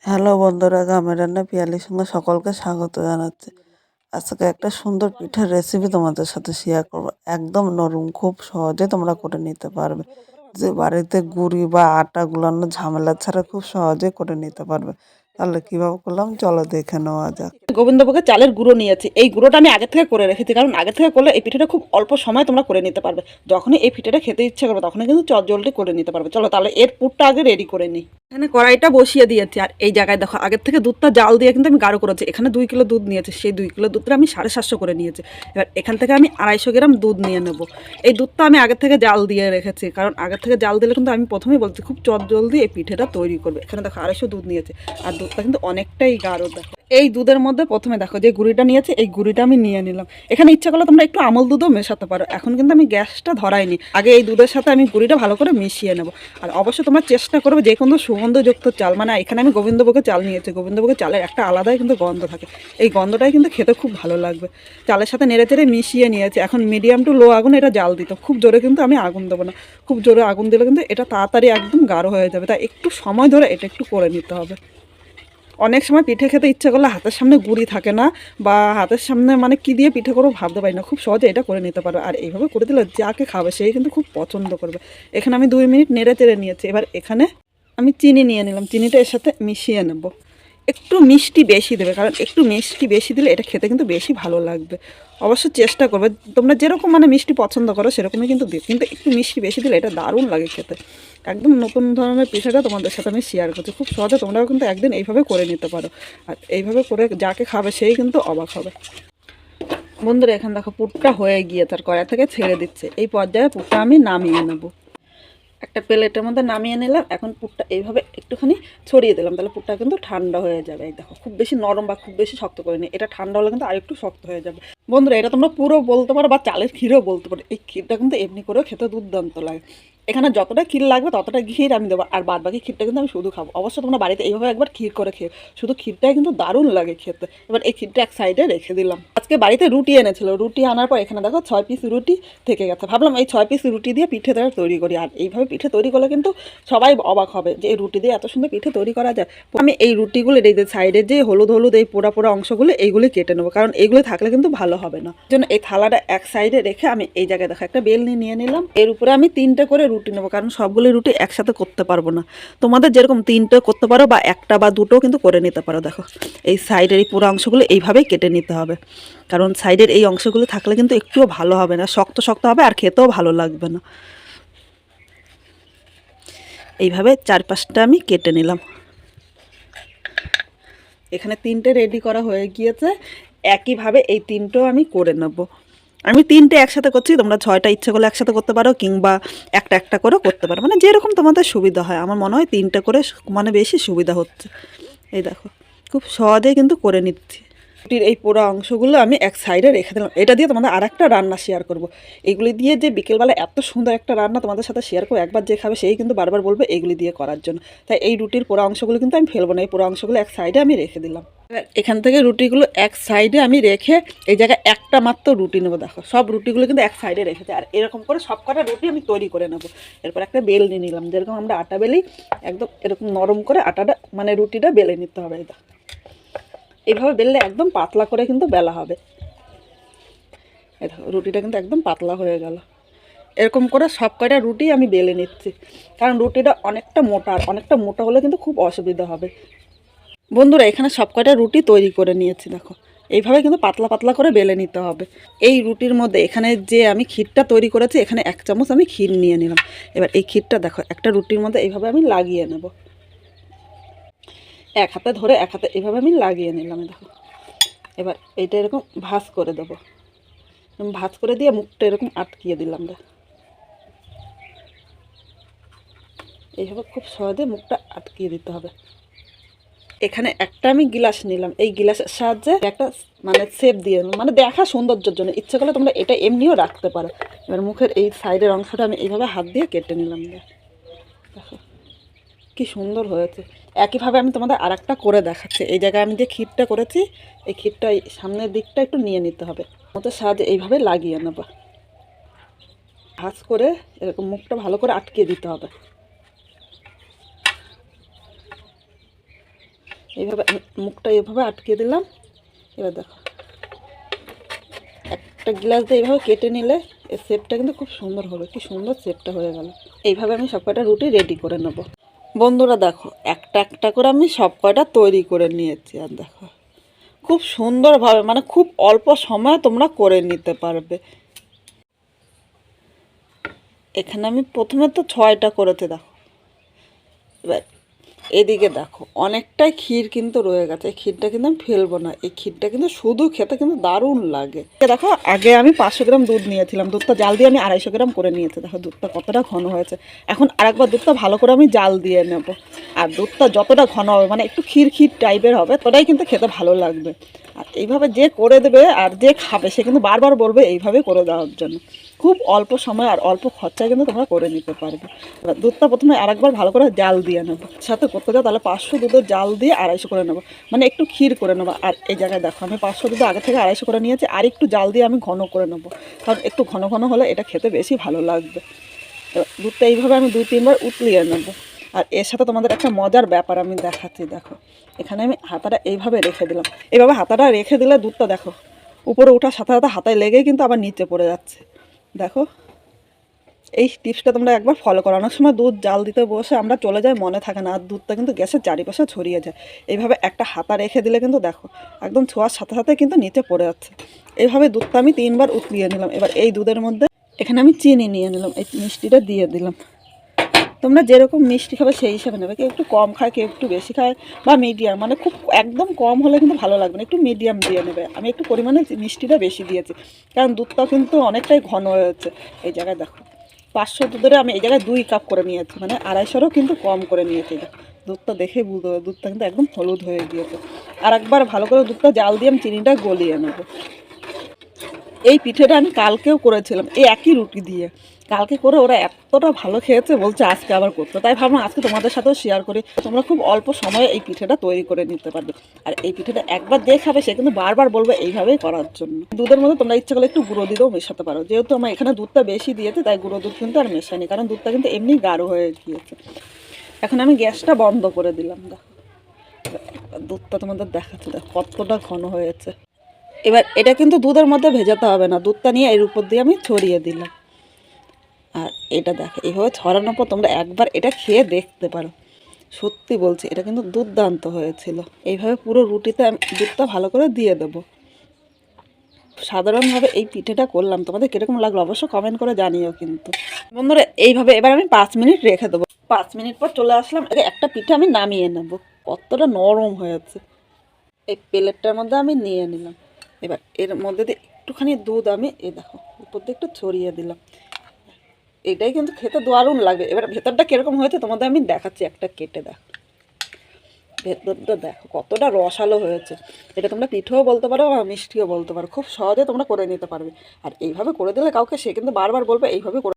Hello বন্ধুরা, গ্রামের রান্না পিয়ালির সঙ্গে সকলকে স্বাগত জানাচ্ছি। আজকে একটা সুন্দর পিঠার রেসিপি তোমাদের সাথে শেয়ার করবো। একদম নরম, খুব সহজে তোমরা করে নিতে পারবে। যে বাড়িতে গুড়ি বা আটা গুলানোর ঝামেলা ছাড়া খুব সহজে করে নিতে পারবে। তাহলে কিভাবে করলাম চলো দেখে নেওয়া যাক। গোবিন্দভোগের চালের গুঁড়ো নিয়েছি। এই গুঁড়োটা আমি আগে থেকে করে রেখেছি, কারণ আগে থেকে করলে এই পিঠাটা খুব অল্প সময় তোমরা করে নিতে পারবে। যখনই এই পিঠাটা খেতে ইচ্ছে করবে তখনই কিন্তু চটজলদি করে নিতে পারবে। চলো তাহলে এর পুরটা আগে রেডি করে নিই। এখানে কড়াইটা বসিয়ে দিয়েছি, আর এই জায়গায় দেখো আগের থেকে দুধটা জাল দিয়ে কিন্তু আমি গাঢ় করেছি। এখানে 2 কিলো দুধ নিয়েছি, সেই 2 কিলো দুধটা আমি 750 করে নিয়েছি। এবার এখান থেকে আমি 250 গ্রাম দুধ নিয়ে নেব। এই দুধটা আমি আগে থেকে জাল দিয়ে রেখেছি, কারণ আগে থেকে জাল দিলে কিন্তু আমি প্রথমেই বলছি খুব চটজলদি এই পিঠাটা তৈরি করবে। এখানে দেখো 250 দুধ নিয়েছে, আর দুধটা কিন্তু অনেকটাই গাঢ়। দেখো এই দুধের মধ্যে প্রথমে দেখো যে গুঁড়িটা নিয়েছে, এই গুঁড়িটা আমি নিয়ে নিলাম। এখানে ইচ্ছা করলে তোমরা একটু আমল দুধও মেশাতে পারো। এখন কিন্তু আমি গ্যাসটা ধরাইনি, আগে এই দুধের সাথে আমি গুঁড়িটা ভালো করে মিশিয়ে নেব। আর অবশ্যই তোমরা চেষ্টা করবে যে কোনো সুগন্ধযুক্ত চাল, মানে এখানে আমি গোবিন্দভোগের চাল নিয়েছি। গোবিন্দভোগের চালের একটা আলাদাই কিন্তু গন্ধ থাকে, এই গন্ধটাই কিন্তু খেতে খুব ভালো লাগবে। চালের সাথে নেড়ে চেড়ে মিশিয়ে নিয়েছি। এখন মিডিয়াম টু লো আগুন এটা জাল দিত, খুব জোরে কিন্তু আমি আগুন দেবো না। খুব জোরে আগুন দিলে কিন্তু এটা তাড়াতাড়ি একদম গাঢ় হয়ে যাবে, তাই একটু সময় ধরে এটা একটু করে নিতে হবে। অনেক সময় পিঠে খেতে ইচ্ছা করলে হাতের সামনে গুঁড়ি থাকে না, বা হাতের সামনে মানে কি দিয়ে পিঠে করবো ভাবতে পারি না, খুব সহজে এটা করে নিতে পারো। আর এইভাবে করে দিলে যাকে খাবে সেই কিন্তু খুব পছন্দ করবে। এখানে আমি 2 মিনিট নেড়ে চেড়ে নিয়েছি। এবার এখানে আমি চিনি নিয়ে নিলাম, চিনিটা এর সাথে মিশিয়ে নেব। একটু মিষ্টি বেশি দেবে, কারণ একটু মিষ্টি বেশি দিলে এটা খেতে কিন্তু বেশি ভালো লাগবে। অবশ্য চেষ্টা করবে তোমরা যেরকম মানে মিষ্টি পছন্দ করো সেরকমই কিন্তু দিও, কিন্তু একটু মিষ্টি বেশি দিলে এটা দারুণ লাগে খেতে। একদম নতুন ধরনের পিঠাটা তোমাদের সাথে আমি শেয়ার করছি, খুব সহজে তোমরাও কিন্তু একদিন এইভাবে করে নিতে পারো। আর এইভাবে করে যাকে খাবে সেই কিন্তু অবাক হবে। বন্ধুরা এখানে দেখো পুরটা হয়ে গিয়ে তার কড়াই থেকে ছেড়ে দিচ্ছে। এই পর্যায়ে পুরটা আমি নামিয়ে নেবো। একটা প্লেটের মধ্যে নামিয়ে নিলাম। এখন পুরটা এইভাবে একটুখানি ছড়িয়ে দিলাম, তাহলে পুরটা কিন্তু ঠান্ডা হয়ে যাবে। এই দেখো খুব বেশি নরম বা খুব বেশি শক্ত করে নিই, এটা ঠান্ডা হলে কিন্তু আরেকটু শক্ত হয়ে যাবে। বন্ধুরা এটা তোমরা পুরো বলতে পারো বা চালের ক্ষীরও বলতে পারো। এই ক্ষীরটা কিন্তু এমনি করেও খেতে দুর্দান্ত লাগে। এখানে যতটা ক্ষীর লাগবে ততটা ক্ষীর আমি দেবো, আর বাদ বাকি ক্ষীরটা কিন্তু আমি শুধু খাবো। অবশ্য তোমরা বাড়িতে এইভাবে একবার ক্ষীর করে খেয়ে, শুধু ক্ষীরটাই কিন্তু দারুণ লাগে খেতে। এবার এই ক্ষীরটা এক সাইডে রেখে দিলাম। আজকে বাড়িতে রুটি এনেছিল, রুটি আনার পর এখানে দেখো 6 পিস রুটি থেকে গেছে। ভাবলাম এই 6 পিস রুটি দিয়ে পিঠে তৈরি করি। আর এইভাবে পিঠে তৈরি করলে কিন্তু সবাই অবাক হবে যে এই রুটি দিয়ে এত সুন্দর পিঠে তৈরি করা যায়। আমি এই রুটিগুলো এই যে সাইডে যে হলুদ হলুদ এই পোড়া পোড়া অংশগুলো এইগুলি কেটে নেবো, কারণ এইগুলো থাকলে কিন্তু ভালো হবে না। জন্য এই থালাটা এক সাইডে রেখে আমি এই জায়গায় দেখো একটা বেলনি নিয়ে নিলাম। এর উপরে আমি 3টে করে রুটি নেবো, কারণ সবগুলো রুটি একসাথে করতে পারবো না। তোমাদের যেরকম 3টে করতে পারো বা একটা বা দুটো কিন্তু করে নিতে পারো। দেখো এই সাইডের এই পুরো অংশগুলো এইভাবেই কেটে নিতে হবে, কারণ সাইডের এই অংশগুলো থাকলে কিন্তু একটুও ভালো হবে না, শক্ত শক্ত হবে আর খেতেও ভালো লাগবে না। এইভাবে 4-5টা আমি কেটে নিলাম। এখানে 3টে রেডি করা হয়ে গিয়েছে। একইভাবে এই 3টেও আমি করে নেব। আমি 3টে একসাথে করছি, তোমরা 6টা ইচ্ছে করলে একসাথে করতে পারো, কিংবা একটা একটা করে করতে পারো, মানে যেরকম তোমাদের সুবিধা হয়। আমার মনে হয় 3টে করে মানে বেশি সুবিধা হচ্ছে। এই দেখো খুব সহজেই কিন্তু করে নিচ্ছি। রুটির এই পোড়া অংশগুলো আমি এক সাইডে রেখে দিলাম। এটা দিয়ে তোমাদের আর একটা রান্না শেয়ার করব। এগুলি দিয়ে যে বিকেলবেলা এত সুন্দর একটা রান্না তোমাদের সাথে শেয়ার করবো, একবার যে খাবে সেই কিন্তু বারবার বলবে এগুলি দিয়ে করার জন্য। তাই এই রুটির পোড়া অংশগুলো কিন্তু আমি ফেলবো না, এই পোড়া অংশগুলো এক সাইডে আমি রেখে দিলাম। এখান থেকে রুটিগুলো এক সাইডে আমি রেখে এই জায়গায় একটা মাত্র রুটি নেবো। দেখো সব রুটিগুলো কিন্তু এক সাইডে রেখেছে, আর এরকম করে সব কটা রুটি আমি তৈরি করে নেবো। এরপর একটা বেল নিয়ে নিলাম, যেরকম আমরা আটা বেলি একদম এরকম নরম করে আটাটা মানে রুটিটা বেলে নিতে হবে। এটা এইভাবে বেললে একদম পাতলা করে কিন্তু বেলা হবে। দেখো রুটিটা কিন্তু একদম পাতলা হয়ে গেল। এরকম করে সব কয়টা রুটি আমি বেলে নিচ্ছি, কারণ রুটিটা অনেকটা মোটা, আর অনেকটা মোটা হলে কিন্তু খুব অসুবিধা হবে। বন্ধুরা এখানে সব কয়টা রুটি তৈরি করে নিয়েছি। দেখো এইভাবে কিন্তু পাতলা পাতলা করে বেলে নিতে হবে। এই রুটির মধ্যে এখানে যে আমি ক্ষীরটা তৈরি করেছি, এখানে 1 চামচ আমি ক্ষীর নিয়ে নিলাম। এবার এই ক্ষীরটা দেখো একটা রুটির মধ্যে এইভাবে আমি লাগিয়ে নেব। এক হাতে ধরে এক হাতে এইভাবে আমি লাগিয়ে নিলাম। দেখো এবার এইটা এরকম ভাঁজ করে দেবো, ভাঁজ করে দিয়ে মুখটা এরকম আটকিয়ে দিলাম। এইভাবে খুব সহজে মুখটা আটকিয়ে দিতে হবে। এখানে একটা আমি গিলাস নিলাম, এই গিলাসের সাহায্যে একটা মানে শেপ দিয়ে মানে দেখা সৌন্দর্যের জন্য ইচ্ছে করলে তোমরা এটা এমনিও রাখতে পারো। এবার মুখের এই সাইডের অংশটা আমি এইভাবে হাত দিয়ে কেটে নিলাম। দেখো কি সুন্দর হয়েছে। একইভাবে আমি তোমাদের আর একটা করে দেখাচ্ছি। এই জায়গায় আমি যে ক্ষীরটা করেছি, এই ক্ষীরটা সামনের দিকটা একটু নিয়ে নিতে হবে, মতের সাহায্যে এইভাবে লাগিয়ে নেব। ভাঁজ করে এরকম মুখটা ভালো করে আটকে দিতে হবে। এইভাবে আমি মুখটা এভাবে আটকে দিলাম। এবার দেখো একটা গ্লাস দিয়ে এইভাবে কেটে নিলে এর শেপটা কিন্তু খুব সুন্দর হবে। কি সুন্দর শেপটা হয়ে গেল। এইভাবে আমি সব কয়টা রুটি রেডি করে নেব। বন্ধুরা দেখো একটা একটা করে আমি সব কয়টা তৈরি করে নিয়েছি। আর দেখো খুব সুন্দরভাবে মানে খুব অল্প সময়ে তোমরা করে নিতে পারবে। এখানে আমি প্রথমে তো 6টা করেছি দেখো। এবার এদিকে দেখো অনেকটাই ক্ষীর কিন্তু রয়ে গেছে। এই ক্ষীরটা কিন্তু আমি ফেলবো না। এই ক্ষীরটা কিন্তু শুধু খেতে কিন্তু দারুণ লাগে। দেখো আগে আমি 500 গ্রাম দুধ নিয়েছিলাম। দুধটা জাল দিয়ে আমি 250 গ্রাম করে নিয়েছি। দেখো দুধটা কতটা ঘন হয়েছে। এখন আরেকবার দুধটা ভালো করে আমি জাল দিয়ে নেব। আর দুধটা যতটা ঘন হবে মানে একটু ক্ষীর ক্ষীর টাইপের হবে ততটাই কিন্তু খেতে ভালো লাগবে। আর এইভাবে যে করে দেবে আর যে খাবে সে কিন্তু বারবার বলবে এইভাবে করে দেওয়ার জন্য। খুব অল্প সময় আর অল্প খরচায় কিন্তু তোমরা করে নিতে পারবে। এবার দুধটা প্রথমে আরেকবার ভালো করে জাল দিয়ে নেবো। সাথে করতে যাও তাহলে 500 দুধের জাল দিয়ে 250 করে নেবো, মানে একটু ক্ষীর করে নেবো। আর এই জায়গায় দেখো আমি 500 দুধ আগে থেকে 250 করে নিয়েছি। আর একটু জাল দিয়ে আমি ঘন করে নেবো, কারণ একটু ঘন ঘন হলে এটা খেতে বেশি ভালো লাগবে। এবার দুধটা এইভাবে আমি 2-3 বার উতলিয়ে নেবো। আর এর সাথে তোমাদের একটা মজার ব্যাপার আমি দেখাচ্ছি। দেখো এখানে আমি হাতাটা এইভাবে রেখে দিলাম। এইভাবে হাতাটা রেখে দিলে দুধটা দেখো উপরে ওঠার সাথে সাথে হাতায় লেগেই কিন্তু আবার নিচে পড়ে যাচ্ছে। দেখো এই টিপসটা তোমরা একবার ফলো করো। অনেক সময় দুধ জাল দিতে বসে আমরা চলে যাই, মনে থাকে না, আর দুধটা কিন্তু গ্যাসের চারিপাশে ছড়িয়ে যায়। এইভাবে একটা হাতা রেখে দিলে কিন্তু দেখো একদম ছোঁয়ার সাথে সাথে কিন্তু নিচে পড়ে যাচ্ছে। এইভাবে দুধটা আমি 3বার উতলিয়ে নিলাম। এবার এই দুধের মধ্যে এখানে আমি চিনি নিয়ে নিলাম, এই মিষ্টিটা দিয়ে দিলাম। তোমরা যেরকম মিষ্টি খাবে সেই হিসাবে নেবে। কেউ একটু কম খায়, কেউ একটু বেশি খায়, বা মিডিয়াম, মানে খুব একদম কম হলে কিন্তু ভালো লাগবে না, একটু মিডিয়াম দিয়ে নেবে। আমি একটু পরিমাণে মিষ্টিটা বেশি দিয়েছি, কারণ দুধটাও কিন্তু অনেকটাই ঘন হয়েছে। এই জায়গায় দেখো 500 দুধের আমি এই জায়গায় 2 কাপ করে নিয়েছি, মানে 250-রও কিন্তু কম করে নিয়েছি। দেখো দুধটা দেখে বুঝতে হবে দুধটা কিন্তু একদম হলুদ হয়ে গিয়েছে। আর একবার ভালো করে দুধটা জাল দিয়ে আমি চিনিটা গলিয়ে নেবো। এই পিঠেটা আমি কালকেও করেছিলাম এই একই রুটি দিয়ে। কালকে করে ওরা এতটা ভালো খেয়েছে, বলছে আজকে আবার করতে। তাই ভাবলাম আজকে তোমাদের সাথেও শেয়ার করি। তোমরা খুব অল্প সময়ে এই পিঠেটা তৈরি করে নিতে পারবে। আর এই পিঠেটা একবার দিয়ে খাবে সে কিন্তু বারবার বলবে এইভাবেই করার জন্য। দুধের মধ্যে তোমরা ইচ্ছা করলে একটু গুঁড়ো দিয়েও মেশাতে পারো। যেহেতু আমার এখানে দুধটা বেশি দিয়েছে তাই গুঁড়ো দুধ কিন্তু আর মেশাইনি, কারণ দুধটা কিন্তু এমনি গাঢ় হয়ে গিয়েছে। এখন আমি গ্যাসটা বন্ধ করে দিলাম। দেখো দুধটা তোমাদের দেখাচ্ছে, দেখো কতটা ঘন হয়েছে। এবার এটা কিন্তু দুধের মধ্যে ভেজাতে হবে না, দুধটা নিয়ে এর উপর দিয়ে আমি ছড়িয়ে দিলাম। আর এটা দেখো এইভাবে ছড়ানোর পর তোমরা একবার এটা খেয়ে দেখতে পারো। সত্যি বলছি এটা কিন্তু দুর্দান্ত হয়েছিল। এইভাবে পুরো রুটিতে আমি দুধটা ভালো করে দিয়ে দেবো। সাধারণভাবে এই পিঠেটা করলাম, তোমাদের কীরকম লাগলো অবশ্য কমেন্ট করে জানিও কিন্তু। বন্ধুরা এইভাবে এবার আমি 5 মিনিট রেখে দেবো। 5 মিনিট পর চলে আসলাম। একটা পিঠে আমি নামিয়ে নেব। কতটা নরম হয়েছে। এই প্লেটটার মধ্যে আমি নিয়ে নিলাম। এবার এর মধ্যে দিয়ে একটুখানি দুধ আমি দেখো উপর দিয়ে একটু ছড়িয়ে দিলাম। এটাই কিন্তু খেতে দারুণ লাগবে। এবার ভেতরটা কীরকম হয়েছে তোমাদের আমি দেখাচ্ছি, একটা কেটে দেখো। ভেতরটা দেখো কতটা রসালো হয়েছে। এটা তোমরা পিঠেও বলতে পারো বা মিষ্টিও বলতে পারো। খুব সহজে তোমরা করে নিতে পারবে। আর এইভাবে করে দিলে কাউকে সে কিন্তু বারবার বলবে এইভাবে করে